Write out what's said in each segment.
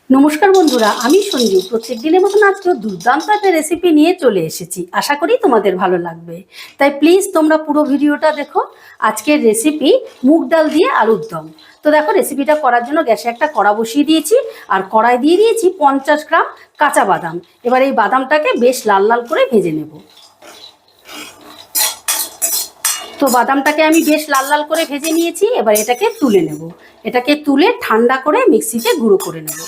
নমস্কার বন্ধুরা, আমি সঞ্জু। প্রত্যেক দিনের মতন আজকে দুর্দান্ত একটা রেসিপি নিয়ে চলে এসেছি। আশা করি তোমাদের ভালো লাগবে, তাই প্লিজ তোমরা পুরো ভিডিওটা দেখো। আজকের রেসিপি মুগ ডাল দিয়ে আলুর দম। তো দেখো, রেসিপিটা করার জন্য গ্যাসে একটা কড়া বসিয়ে দিয়েছি, আর কড়াই দিয়ে দিয়েছি 50 গ্রাম কাঁচা বাদাম। এবার এই বাদামটাকে বেশ লাল লাল করে ভেজে নেব। তো বাদামটাকে আমি বেশ লাল লাল করে ভেজে নিয়েছি। এবার এটাকে তুলে নেব। এটাকে তুলে ঠান্ডা করে মিক্সিতে গুঁড়ো করে নেব।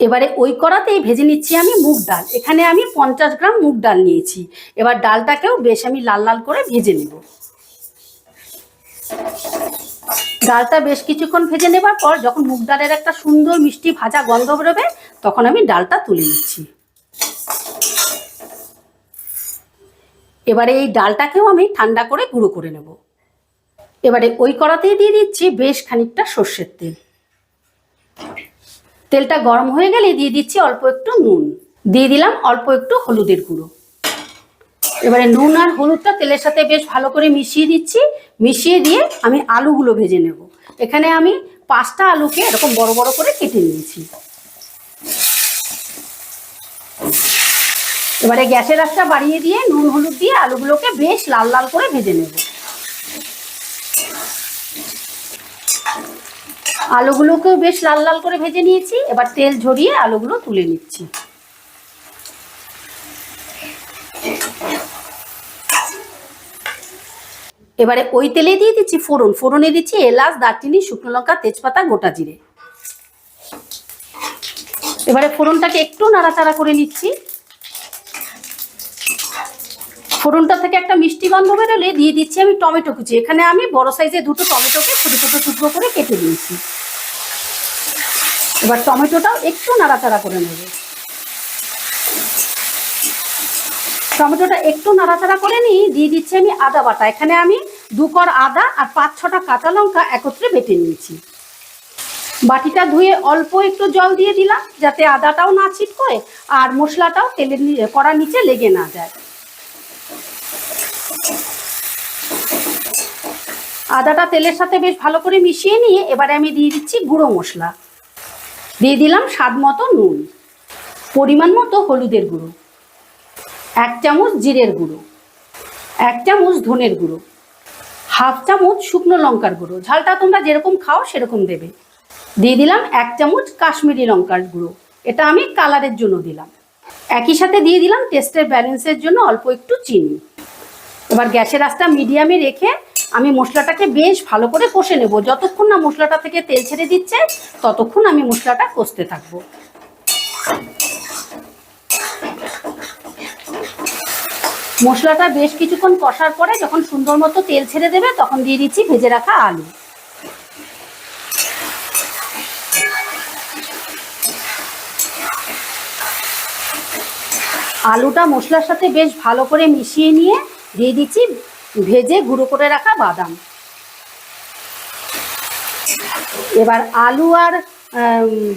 এবারে ওই কড়াতেই ভেজে নিচ্ছি আমি মুগ ডাল। এখানে আমি 50 গ্রাম মুগ ডাল নিয়েছি। এবার ডালটাকেও বেশ আমি লাল লাল করে ভেজে নেব। ডালটা বেশ কিছুক্ষণ ভেজে নেবার পর যখন মুগ ডালের একটা সুন্দর মিষ্টি ভাজা গন্ধ বেরোবে, তখন আমি ডালটা তুলে নিচ্ছি। এবারে এই ডালটাকেও আমি ঠান্ডা করে গুঁড়ো করে নেব। এবারে ওই কড়াতেই দিয়ে দিচ্ছি বেশ খানিকটা সর্ষের তেল। তেলটা গরম হয়ে গেলে দিয়ে দিচ্ছি অল্প একটু নুন, দিয়ে দিলাম অল্প একটু হলুদের গুঁড়ো। এবারে নুন আর হলুদটা তেলের সাথে বেশ ভালো করে মিশিয়ে দিচ্ছি। মিশিয়ে দিয়ে আমি আলুগুলো ভেজে নেব। এখানে আমি 5টা আলুকে এরকম বড় বড় করে কেটে নিয়েছি। এবারে গ্যাসের আঁচটা বাড়িয়ে দিয়ে নুন হলুদ দিয়ে আলুগুলোকে বেশ লাল লাল করে ভেজে নেব। আলুগুলোকেও বেশ লাল লাল করে ভেজে নিয়েছি। এবার তেল ঝরিয়ে আলুগুলো তুলে নিচ্ছি। এবারে ওই তেলে দিয়ে দিচ্ছি ফোড়ন। ফোড়নে দিচ্ছি এলাচ, দারচিনি, শুকনো লঙ্কা, তেজপাতা, গোটা জিরে। এবারে ফোড়নটাকে একটু নাড়াচাড়া করে নিচ্ছি। ফোড়নটা থেকে একটা মিষ্টি গন্ধ বেরোলে দিয়ে দিচ্ছি আমি টমেটো কুচি। এখানে আমি বড় সাইজে 2টো টমেটোকে ছোট ছোট টুকরো করে কেটে দিয়েছি। এবার টমেটোটাও একটু নাড়াচাড়া করে নেব। টমেটোটা একটু নাড়াচাড়া করে নিয়ে দিয়ে দিচ্ছি আমি আদা বাটা। এখানে আমি 2 কোয়া আদা আর 5-6টা কাঁচা লঙ্কা একত্রে বেটে নিয়েছি। বাটিটা ধুয়ে অল্প একটু জল দিয়ে দিলাম, যাতে আদাটাও না ছিটকোয় আর মশলাটাও তেলের কড়ার নিচে লেগে না যায়। আদাটা তেলের সাথে বেশ ভালো করে মিশিয়ে নিয়ে এবারে আমি দিয়ে দিচ্ছি গুঁড়ো মশলা। দিয়ে দিলাম স্বাদ মতো নুন, পরিমাণ মতো হলুদের গুঁড়ো, 1 চামচ জিরের গুঁড়ো, 1 চামচ ধনের গুঁড়ো, 1/2 চামচ শুকনো লঙ্কার গুঁড়ো। ঝালটা তোমরা যেরকম খাও সেরকম দেবে। দিয়ে দিলাম 1 চামচ কাশ্মীরি লঙ্কার গুঁড়ো। এটা আমি কালারের জন্য দিলাম। একই সাথে দিয়ে দিলাম টেস্টের ব্যালেন্সের জন্য অল্প একটু চিনি। এবার গ্যাসের আঁচটা মিডিয়ামে রেখে আমি মশলাটাকে বেশ ভালো করে কষে নেব। যতক্ষণ না মশলাটা থেকে তেল ছেড়ে দিচ্ছে ততক্ষণ আমি মশলাটা কষতে থাকবো। মশলাটা বেশ কিছুক্ষণ কষার পরে যখন সুন্দর মতো তেল ছেড়ে দেবে, তখন দিয়ে দিচ্ছি ভেজে রাখা আলু। আলুটা মশলার সাথে বেশ ভালো করে মিশিয়ে নিয়ে দিয়ে দিচ্ছি ভেজে গুঁড়ো করে রাখা বাদাম। এবার আলু আর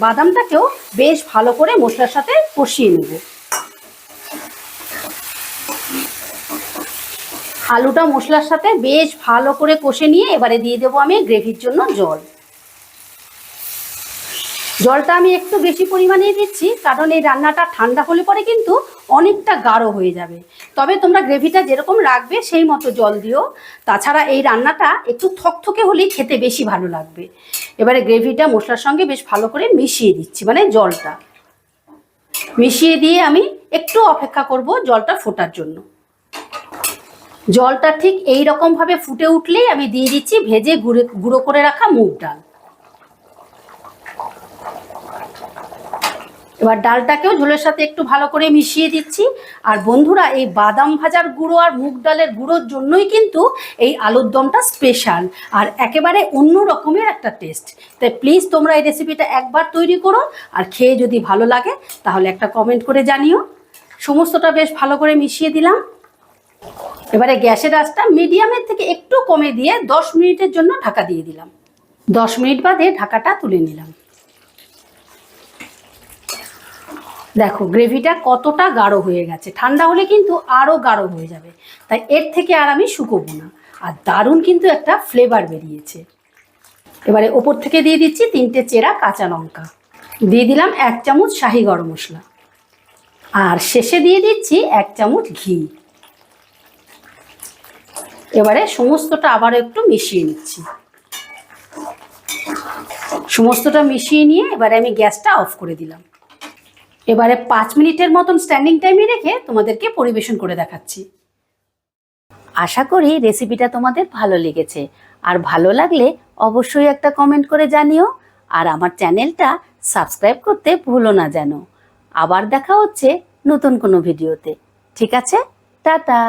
বাদামটাকেও বেশ ভালো করে মশলার সাথে কষিয়ে নেব। আলুটা মশলার সাথে বেশ ভালো করে কষে নিয়ে এবারে দিয়ে দেবো আমি গ্রেভির জন্য জল। জলটা আমি একটু বেশি পরিমাণেই দিচ্ছি, কারণ এই রান্নাটা ঠান্ডা হলে পরে কিন্তু অনেকটা গাঢ় হয়ে যাবে। তবে তোমরা গ্রেভিটা যেরকম রাখবে সেই মতো জল দিও। তাছাড়া এই রান্নাটা একটু থকথকে হলেই খেতে বেশি ভালো লাগবে। এবারে গ্রেভিটা মশলার সঙ্গে বেশ ভালো করে মিশিয়ে দিচ্ছি, মানে জলটা মিশিয়ে দিয়ে আমি একটু অপেক্ষা করব জলটা ফোটার জন্য। জলটা ঠিক এই রকমভাবে ফুটে উঠলেই আমি দিয়ে দিচ্ছি ভেজে গুঁড়ো করে রাখা মুগ ডাল। এবার ডালটাকেও ঝোলের সাথে একটু ভালো করে মিশিয়ে দিচ্ছি। আর বন্ধুরা, এই বাদাম ভাজার গুঁড়ো আর মুগ ডালের গুঁড়োর জন্যই কিন্তু এই আলুর দমটা স্পেশাল আর একেবারে অন্য রকমের একটা টেস্ট। তাই প্লিজ তোমরা এই রেসিপিটা একবার তৈরি করো, আর খেয়ে যদি ভালো লাগে তাহলে একটা কমেন্ট করে জানিও। সমস্তটা বেশ ভালো করে মিশিয়ে দিলাম। এবারে গ্যাসের আঁচটা মিডিয়ামের থেকে একটু কমে দিয়ে 10 মিনিটের জন্য ঢাকা দিয়ে দিলাম। 10 মিনিট বাদে ঢাকাটা তুলে নিলাম। দেখো গ্রেভিটা কতটা গাঢ় হয়ে গেছে। ঠান্ডা হলে কিন্তু আরও গাঢ় হয়ে যাবে, তাই এর থেকে আর আমি শুকোবো না। আর দারুণ কিন্তু একটা ফ্লেভার বেরিয়েছে। এবারে ওপর থেকে দিয়ে দিচ্ছি 3টে চেরা কাঁচা লঙ্কা। দিয়ে দিলাম 1 চামচ শাহি গরম মশলা, আর শেষে দিয়ে দিচ্ছি 1 চামচ ঘি। এবারে সমস্তটা আবারও একটু মিশিয়ে নিচ্ছি। সমস্তটা মিশিয়ে নিয়ে এবারে আমি গ্যাসটা অফ করে দিলাম। এবারে 5 মিনিটের মতন স্ট্যান্ডিং টাইমে রেখে তোমাদেরকে পরিবেশন করে দেখাচ্ছি। আশা করি রেসিপিটা তোমাদের ভালো লেগেছে, আর ভালো লাগলে অবশ্যই একটা কমেন্ট করে জানিও, আর আমার চ্যানেলটা সাবস্ক্রাইব করতে ভুলো না যেন। আবার দেখা হচ্ছে নতুন কোনো ভিডিওতে। ঠিক আছে, টাটা।